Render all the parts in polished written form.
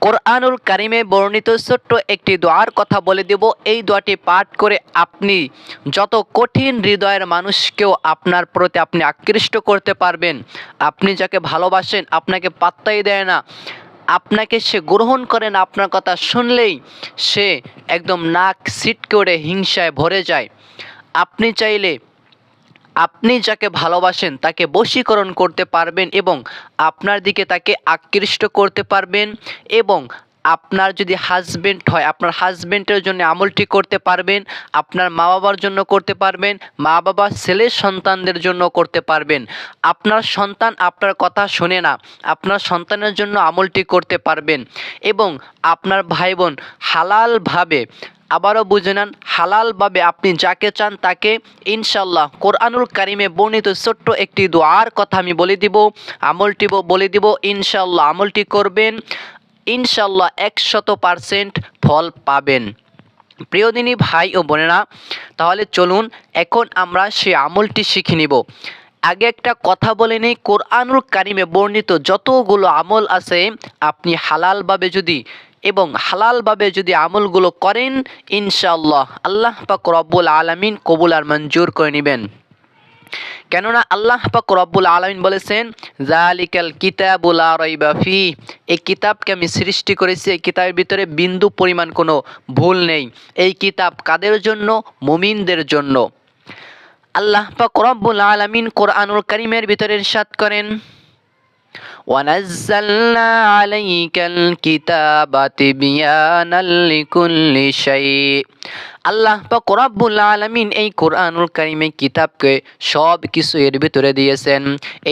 কোরআনুল কারিমে বর্ণিত ছোট্ট একটি দোয়ার কথা বলে দেব। এই দোয়াটি পাঠ করে আপনি যত কঠিন হৃদয়ের মানুষকেও আপনার প্রতি আপনি আকৃষ্ট করতে পারবেন। আপনি যাকে ভালোবাসেন আপনাকে পাত্তাই দেয় না, আপনাকে সে গ্রহণ করে না, আপনার কথা শুনলেই সে একদম নাক সিটকে ওঠে, হিংসায় ভরে যায়। আপনি চাইলে আপনি যাকে ভালোবাসেন তাকে বশীকরণ করতে পারবেন এবং আপনার দিকে তাকে আকৃষ্ট করতে পারবেন। এবং আপনার যদি হাজবেন্ড হয় আপনার হাজবেন্ডের জন্য আমলটি করতে পারবেন, আপনার মা বাবার জন্য করতে পারবেন, মা বাবা ছেলের সন্তানদের জন্য করতে পারবেন। আপনার সন্তান আপনার কথা শোনে না, আপনার সন্তানের জন্য আমলটি করতে পারবেন। এবং আপনার ভাই বোন হালালভাবে, আবারও বুঝে নেন, হালালভাবে আপনি যাকে চান তাকে ইনশাল্লাহ কোরআনুল কারিমে বর্ণিত ছোট্ট একটি দোয়ার কথা আমি বলে দিব, আমলটি বলে দিব। ইনশাল্লাহ আমলটি করবেন, ইনশাল্লাহ 100% ফল পাবেন। প্রিয়দিনী ভাই ও বোনেরা, তাহলে চলুন এখন আমরা সেই আমলটি শিখে নিব। আগে একটা কথা বলে নেই, কোরআনুল কারিমে বর্ণিত যতগুলো আমল আছে আপনি হালালভাবে যদি আমলগুলো করেন ইনশাআল্লাহ আল্লাহ পাক রব্বুল আলামিন কবুল আর মঞ্জুর করে নেবেন। কেননা আল্লাহ পাক রব্বুল আলামিন বলেছেন, যালিকাল কিতাবু লা রাইবা ফি, এই কিতাবকে আমি সৃষ্টি করেছি, এই কিতাবের ভিতরে বিন্দু পরিমাণ কোনো ভুল নেই। এই কিতাব কাদের জন্য? মুমিনদের জন্য। আল্লাহ পাক রব্বুল আলামিন কোরআনুল কারীমের ভিতরে ইরশাদ করেন, ওয়ানাজ্জালনা আলাইকাল কিতাবা তিবয়ানাল লিকুল্লি শাই। আল্লাহ পাক রব্বুল আলামিন এই কোরআনুল কারীমে কিতাবকে সব কিছু এর ভিতরে দিয়েছেন।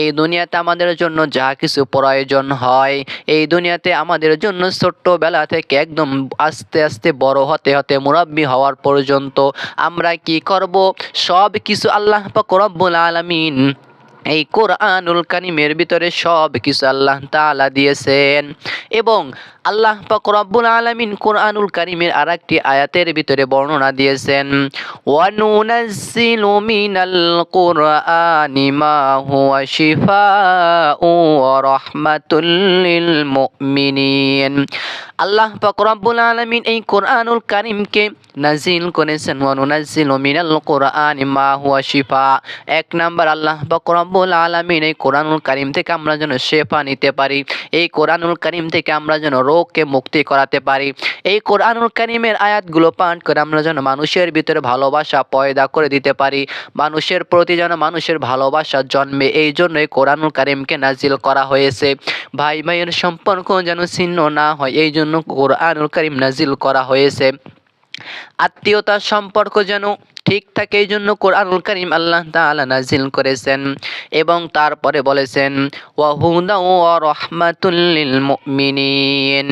এই দুনিয়াতে আমাদের জন্য যা কিছু প্রয়োজন হয়, এই দুনিয়াতে আমাদের জন্য ছোট্টবেলা থেকে একদম আস্তে আস্তে বড় হতে হতে মুরাব্বি হওয়ার পর্যন্ত আমরা কি করব, সব কিছু আল্লাহ পাক রব্বুল আলামিন এই কোরআনুল কারীমের ভিতরে সব কিছু আল্লাহ তাআলা দিয়েছেন। এবং আল্লাহ পাক রব্বুল আলামিন কোরআনুল কারীমের আরেকটি আয়াতের ভিতরে বর্ণনা দিয়েছেন, ওয়া নুনাজ্জিলু মিনাল কুরআনি মা হুয়া শিফাউ ওয়া রাহমাতুল লিল মুমিনিন। আল্লাহ পাক রব্বুল আলামিন এই কোরআনুল কারীমকে নাজিল করেছেন, ওয়া নুনাজ্জিলু মিনাল কুরআনি মা হুয়া শিফা। এক নাম্বার, আল্লাহ পাক রব্বুল আলামিন এই কোরআনুল কারীম থেকে আমরা যেন শেফা নিতে পারি, এই কোরআনুল কারীম থেকে আমরা যেন রোগকে মুক্তি করাতে পারি, এই কোরআনুল কারীমের আয়াতগুলো পাঠ করে আমরা যেন মানুষের ভিতরে ভালোবাসা পয়দা করে দিতে পারি, মানুষের প্রতি যেন মানুষের ভালোবাসা জন্মে, এই জন্যই কোরআনুল কারীমকে নাজিল করা হয়েছে। ভাই ভাইয়ের সম্পর্ক যেন ছিন্ন না হয় এই জন্য কোরআনুল কারীম নাজিল করা হয়েছে। আত্মীয়তার সম্পর্ক যেন ঠিক থাকে এই জন্য কোরআনুল কারীম আল্লাহ তাআলা নাজিল করেছেন। এবং তারপরে বলেছেন, ওয়া হুদা ওয়া রাহমাতুল লিল মুমিনিন।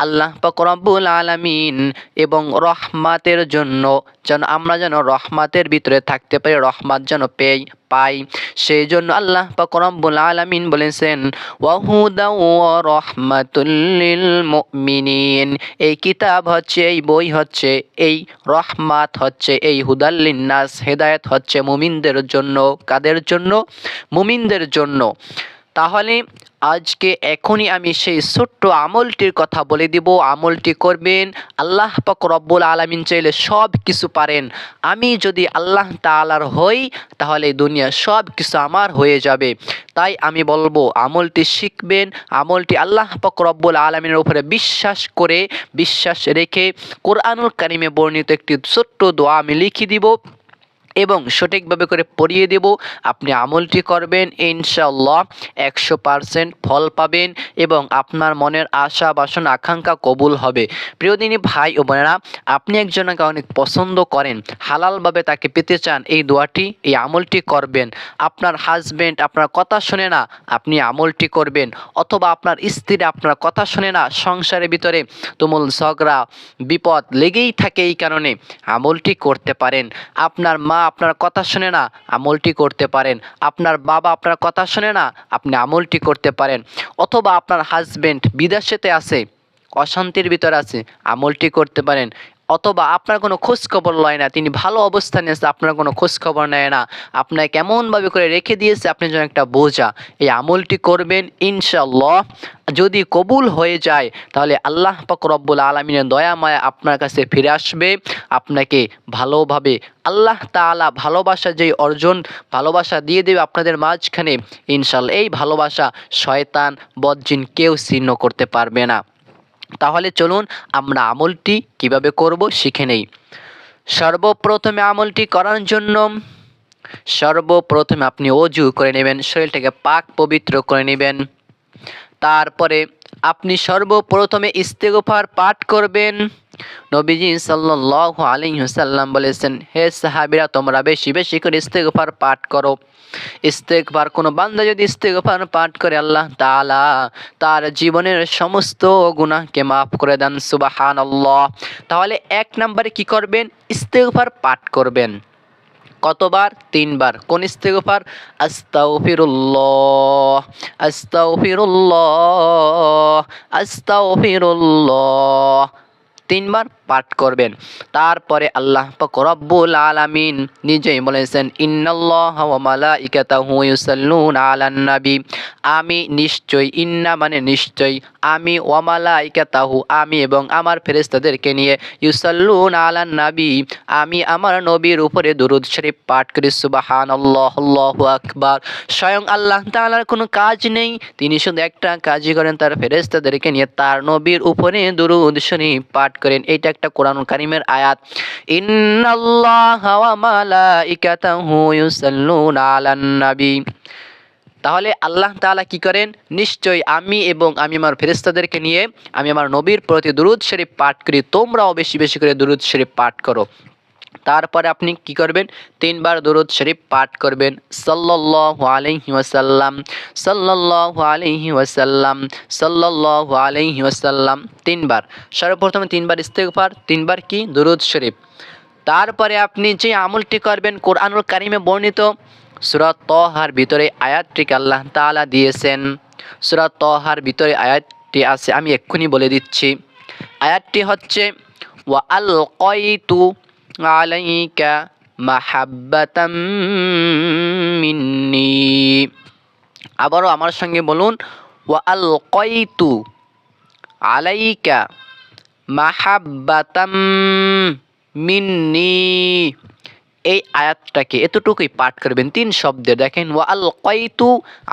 আল্লাহ পাক রব্বুল আলামিন এবং রহমাতের জন্য যেন আমরা যেন রহমাতের ভিতরে থাকতে পারি, রহমত যেন পাই, সেই জন্য আল্লাহ পাক রব্বুল আলামিন বলেছেন, ওয়া হুদা ওয়া রাহমাতুল লিল মুমিনিন। এই কিতাব হচ্ছে, এই বই হচ্ছে, এই রহমত হচ্ছে, এই হুদাল লিন্নাস হেদায়েত হচ্ছে মুমিনদের জন্য। কাদের জন্য? মুমিনদের জন্য। তাহলে আজকে এখনই আমি সেই ছোট্ট আমলটির কথা বলে দিব, আমলটি করবেন। আল্লাহ পাক রব্বুল আলামিন চাইলে সব কিছু পারেন। আমি যদি আল্লাহ তাআলার হই তাহলে দুনিয়া সব কিছু আমার হয়ে যাবে। তাই আমি বলবো আমলটি শিখবেন, আমলটি আল্লাহ পাক রব্বুল আলামিনের উপরে বিশ্বাস রেখে কোরআনুল কারীমে বর্ণিত একটি ছোট্ট দোয়া আমি লিখে দিব এবং সঠিকভাবে করে পড়িয়ে দেব। আপনি আমলটি করবেন, ইনশাআল্লাহ 100% ফল পাবেন এবং আপনার মনের আশা বাসনা আকাঙ্ক্ষা কবুল হবে। প্রিয়দিনী ভাই ও বোনেরা, আপনি একজনকে অনেক পছন্দ করেন, হালালভাবে তাকে পেতে চান, এই দোয়াটি, এই আমলটি করবেন। আপনার হাজবেন্ড আপনার কথা শোনে না, আপনি আমলটি করবেন। অথবা আপনার স্ত্রী আপনার কথা শোনে না, সংসারের ভিতরে তুমুল ঝগড়া বিপদ লেগেই থাকে, এই কারণে আমলটি করতে পারেন। আপনার মা আপনার কথা শুনে না, আমলটি করতে পারেন। আপনার বাবা আপনার কথা শুনে না, আপনি আমলটি করতে পারেন। অথবা আপনার হাজবেন্ড বিদেশেতে আছে, অশান্তির ভিতর আছে, আমলটি করতে পারেন। অথবা আপনার কোনো খোঁজ খবর লয় না, তিনি ভালো অবস্থানে আছে, আপনার কোনো খোঁজ খবর নেয় না, আপনাকে কেমনভাবে করে রেখে দিয়েছে আপনার জন্য একটা বোঝা। এই আমলটি করবেন ইনশাআল্লাহ, যদি কবুল হয়ে যায় তাহলে আল্লাহ পাক রব্বুল আলামিনের দয়া মায়া আপনার কাছে ফিরে আসবে। আপনাকে ভালোভাবে আল্লাহ তাআলা ভালোবাসা যেই অর্জন, ভালোবাসা দিয়ে দেবে আপনাদের মাঝখানে ইনশাআল্লাহ। এই ভালোবাসা শয়তান বদজিন কেউ ছিন্ন করতে পারবে না। তাহলে চলুন আমরা আমলটি কিভাবে করব শিখে নেই। সর্বপ্রথমে আমলটি করার জন্য সর্বপ্রথমে আপনি ওযু করে নেবেন, শরীরটাকে পাক পবিত্র করে নেবেন। তারপরে আপনি সর্বপ্রথমে ইস্তেগফার পাঠ করবেন। নবীজি সাল্লাল্লাহু আলাইহি ওয়াসাল্লাম বলেছেন, হে সাহাবীরা তোমরা বেশি বেশি করে ইস্তেগফার পাঠ করো। ইস্তেগফার, কোনো বান্দা যদি ইস্তেগফার পাঠ করে আল্লাহ তাআলা তার জীবনের সমস্ত গুনাহকে মাফ করে দেন। সুবহানাল্লাহ। তাহলে এক নম্বরে কি করবেন? ইস্তেগফার পাঠ করবেন। কতবার? 3 বার। কোন ইস্তেগফার? আস্তাগফিরুল্লাহ, আস্তাগফিরুল্লাহ, আস্তাগফিরুল্লাহ 3 বার পাঠ করবেন। তারপরে আল্লাহ পাক রব্বুল আলামিন নিজেই বলেছেন, ইন্নাল্লাহা ওয়া মালাইকাতাহু ইউসাল্লুনা আলান নবী। আমি নিশ্চয়ই, ইন্না মানে নিশ্চয়ই, আমি ওয়া মালাইকাতাহু আমি এবং আমার ফেরেশতাদেরকে নিয়ে, ইউসাল্লুনা আলান নবী আমি আমার নবীর উপরে দুরূদ শরীফ পাঠ করি। সুবহানাল্লাহ, আল্লাহু আকবার। স্বয়ং আল্লাহ তাআলার কোনো কাজ নেই, তিনি শুধু একটা কাজই করেন, তার ফেরেশতাদেরকে নিয়ে তার নবীর উপরে দুরূদ শরীফ পাঠ করেন। এইটা একটা কোরআনুল কারীমের আয়াত। ইন্নাল্লাহা ওয়া মালাইকাতাহু ইউসাল্লুনা আলান নবী। তাহলে আল্লাহ তাআলা কি করেন? নিশ্চয়ই আমি এবং আমি আমার ফেরেশতাদেরকে নিয়ে আমি আমার নবীর প্রতি দুরূদ শরীফ পাঠ করি, তোমরাও বেশি বেশি করে দুরূদ শরীফ পাঠ করো। তারপরে আপনি কি করবেন? 3 বার দুরূদ শরীফ পাঠ করবেন। সাল্লাল্লাহু আলাইহি ওয়াসাল্লাম, সাল্লাল্লাহু আলাইহি ওয়াসাল্লাম, সাল্লাল্লাহু আলাইহি ওয়াসাল্লাম 3 বার। সর্বপ্রথমে 3 বার ইস্তেগফার, 3 বার কি? দুরূদ শরীফ। তারপরে আপনি যে আমলটি করবেন, কোরআনুল কারীমে বর্ণিত সূরা তাহার ভিতরে আয়াতটিকে আল্লাহ তাআলা দিয়েছেন। সূরা তাহার ভিতরে আয়াতটি আছে, আমি এক্ষুনি বলে দিচ্ছি। আয়াতটি হচ্ছে, ওয়া আলকাইতু আলাইকা মাহাব্বাতাম মিন্নি। আবারও আমার সঙ্গে বলুন, ওয়া আলকাইতু আলাইকা মাহাব্বাতাম মিন্নি। এই আয়াতটাকে এতটুকুই পাঠ করবেন 3 শব্দে। দেখেন, ওয়া আলকাইতু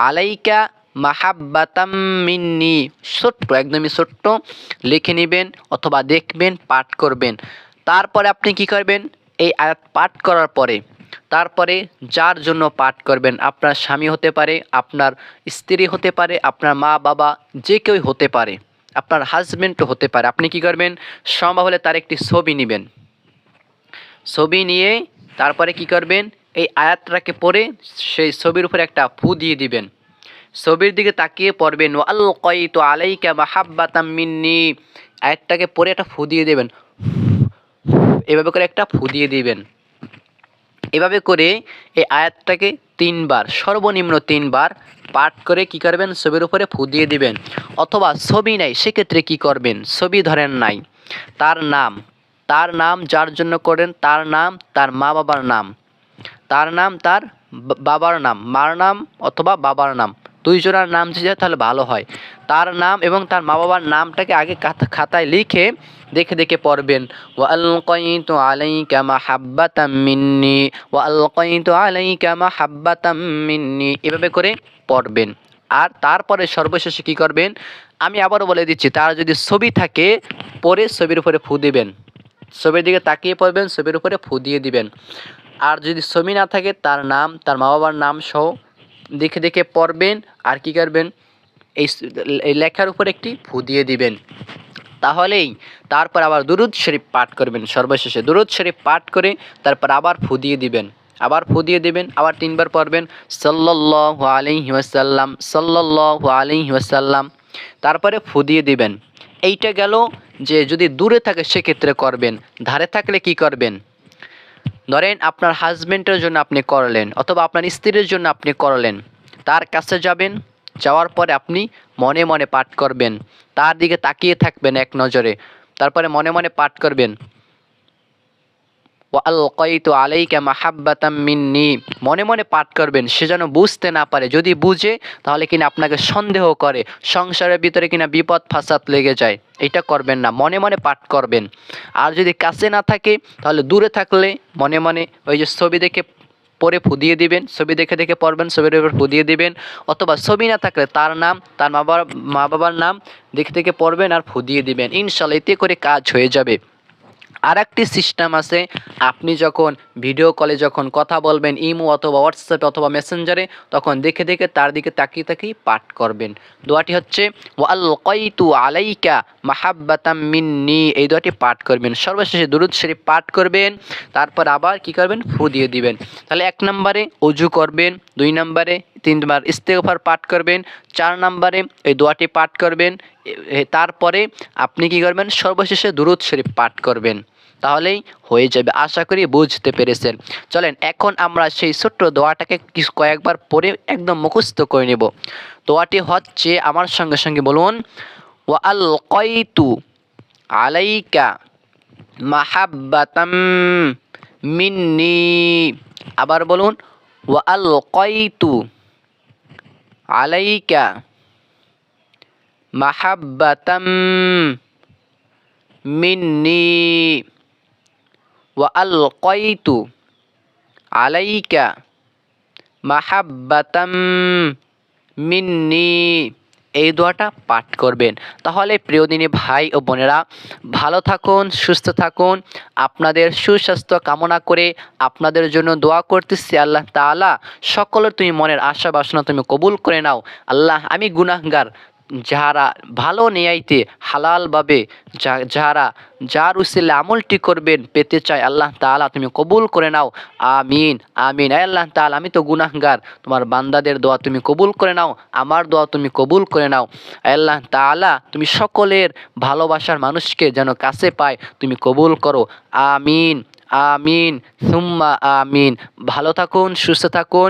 আলাইকা মাহাব্বাতাম মিন্নি, ছোট্ট, একদমই ছোট্ট লিখে নেবেন অথবা দেখবেন, পাঠ করবেন। তারপরে আপনি কি করবেন? এই আয়াত পাঠ করার পরে তারপরে যার জন্য পাঠ করবেন, আপনার স্বামী হতে পারে, আপনার স্ত্রী হতে পারে, আপনার মা বাবা, যে কেউই হতে পারে, আপনার হাজবেন্ডও হতে পারে। আপনি কি করবেন? সম্ভব হলে তার একটি ছবি নেবেন। ছবি নিয়ে তারপরে কি করবেন? এই আয়াতটাকে পড়ে সেই ছবির উপরে একটা ফু দিয়ে দিবেন। ছবির দিকে তাকিয়ে পড়বেন, ওয়া আলকাইতু আলাইকা মাহাব্বাতাম মিন্নি। আয়াতটাকে পড়ে একটা ফু দিয়ে দেবেন, এভাবে করে একটা ফু দিয়ে দিবেন। এভাবে করে এই আয়াতটাকে 3 বার, সর্বনিম্ন 3 বার পাঠ করে কি করবেন? ছবির উপরে ফু দিয়ে দিবেন। অথবা ছবি নাই, সেক্ষেত্রে কি করবেন? ছবি ধরেন নাই, তার নাম যার জন্য করেন, তার নাম, তার মা বাবার নাম, তার নাম, তার বাবার নাম, মার নাম অথবা বাবার নাম, 2 জনের নাম যে যায় তাহলে ভালো হয়। তার নাম এবং তার মা বাবার নামটাকে আগে খাতায় লিখে দেখে দেখে পড়বেন। ওয়া আলকাইতু আলাইকা মাহাব্বাতাম মিন্নি, ওয়া আলকাইতু আলাইকা মাহাব্বাতাম মিন্নি, এভাবে করে পড়বেন। আর তারপরে সর্বশেষে কি করবেন? আমি আবারও বলে দিচ্ছি, তার যদি ছবি থাকে পরে ছবির উপরে ফু দিবেন, ছবির দিকে তাকিয়ে পড়বেন, ছবির উপরে ফু দিয়ে দিবেন। আর যদি ছবি না থাকে, তার নাম, তার মা বাবার নাম সহ দেখে দেখে পড়বেন। আর কি করবেন? এই লেখার উপরে একটি ফু দিয়ে দিবেন। তাহলেই তারপর আবার দুরূদ শরীফ পাঠ করবেন। সর্বশেষে দুরূদ শরীফ পাঠ করে তারপর আবার ফু দিয়ে দিবেন, আবার ফু দিয়ে দিবেন, আবার 3 বার পড়বেন, সাল্লাল্লাহু আলাইহি ওয়াসাল্লাম, সাল্লাল্লাহু আলাইহি ওয়াসাল্লাম, তারপরে ফু দিয়ে দিবেন। এইটা গেল যে যদি দূরে থাকে সেক্ষেত্রে করবেন। ধারে থাকলে কি করবেন? ধরেন আপনার হাজবেন্ডের জন্য আপনি করলেন অথবা আপনার স্ত্রীর জন্য আপনি করলেন, তার কাছে যাবেন, যাওয়ার পরে আপনি মনে মনে পাঠ করবেন, তার দিকে তাকিয়ে থাকবেন এক নজরে, তারপরে মনে মনে পাঠ করবেন, ওয়া আলকাইতু আলাইকা মাহাব্বাতাম মিন্নি, মনে মনে পাঠ করবেন, সে যেন বুঝতে না পারে। যদি বুঝে তাহলে কিনা আপনাকে সন্দেহ করে, সংসারের ভিতরে কিনা বিপদ ফাসাদ লেগে যায়। এটা করবেন না, মনে মনে পাঠ করবেন। আর যদি কাছে না থাকে তাহলে দূরে থাকলে মনে মনে ওই যে ছবি দেখে পড়ে ফু দিয়ে দিবেন, ছবি দেখে দেখে পড়বেন, ছবির উপর ফু দিয়ে দিবেন। অথবা ছবি না থাকলে তার নাম, তার মা বাবার নাম দেখে দেখে পড়বেন আর ফু দিয়ে দিবেন, ইনশাল্লাহ এতে করে কাজ হয়ে যাবে। আর একটি সিস্টেম আছে, আপনি যখন ভিডিও কলে যখন কথা বলবেন ইমো অথবা হোয়াটসঅ্যাপে অথবা মেসেঞ্জারে, তখন দেখে দেখে তার দিকে তাকিয়ে তাকিয়ে পাঠ করবেন। দোয়াটি হচ্ছে ওয়া আলকাইতু আলাইকা মাহাব্বাতাম মিন্নি, এই দোয়াটি পাঠ করবেন। সর্বশেষে দুরূদ শরীফ পাঠ করবেন, তারপর আবার কি করবেন, ফু দিয়ে দিবেন। তাহলে 1 নম্বরে ওযু করবেন, 2 নম্বরে 3 বার ইস্তেগফার পাঠ করবেন, 4 নম্বরে এই দোয়াটি পাঠ করবেন, তারপরে আপনি কি করবেন, সর্বশেষে দুরূদ শরীফ পাঠ করবেন। তাহলেই হয়ে যাবে। আশা করি বুঝতে পেরেছেন। চলেন এখন আমরা সেই ছোট্ট দোয়াটাকে কয়েকবার পড়ে একদম মুখস্থ করে নেব। দোয়াটি হচ্ছে, আমার সঙ্গে সঙ্গে বলুন, ওয়া আলকাইতু আলাইকা মাহাব্বাতাম মিন্নি। আবার বলুন, ওয়া আলকাইতু আলাইকা মাহাব্বাতাম মিন্নি ওয়া আলকাইতু আলাইকা মাহাব্বাতাম মিন্নি। এই দোয়াটা পাঠ করবেন। তাহলে প্রিয় দিনী ভাই ও বোনেরা, ভালো থাকুন, সুস্থ থাকুন। আপনাদের সুস্বাস্থ্য কামনা করে আপনাদের জন্য দোয়া করতেছি, আল্লাহ তাআলা সকলের তুমি মনের আশা বাসনা তুমি কবুল করে নাও। আল্লাহ, আমি গুনাহগার, যারা ভালো নেয়াইতে হালালভাবে যারা যার উসিলে আমলটি করবেন পেতে চায়, আল্লাহ তাআলা তুমি কবুল করে নাও। আমিন আমিন। আল্লাহ তাআলা, আমি তো গুনাহগার, তোমার বান্দাদের দোয়া তুমি কবুল করে নাও, আমার দোয়া তুমি কবুল করে নাও। আল্লাহ তাআলা, তুমি সকলের ভালোবাসার মানুষকে যেন কাছে পায় তুমি কবুল করো। আমিন আমিন সুম্মা আমিন। ভালো থাকুন, সুস্থ থাকুন।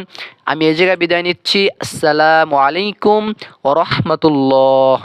আমি এই জায়গায় বিদায় নিচ্ছি। আসসালামু আলাইকুম ওয়া রাহমাতুল্লাহ।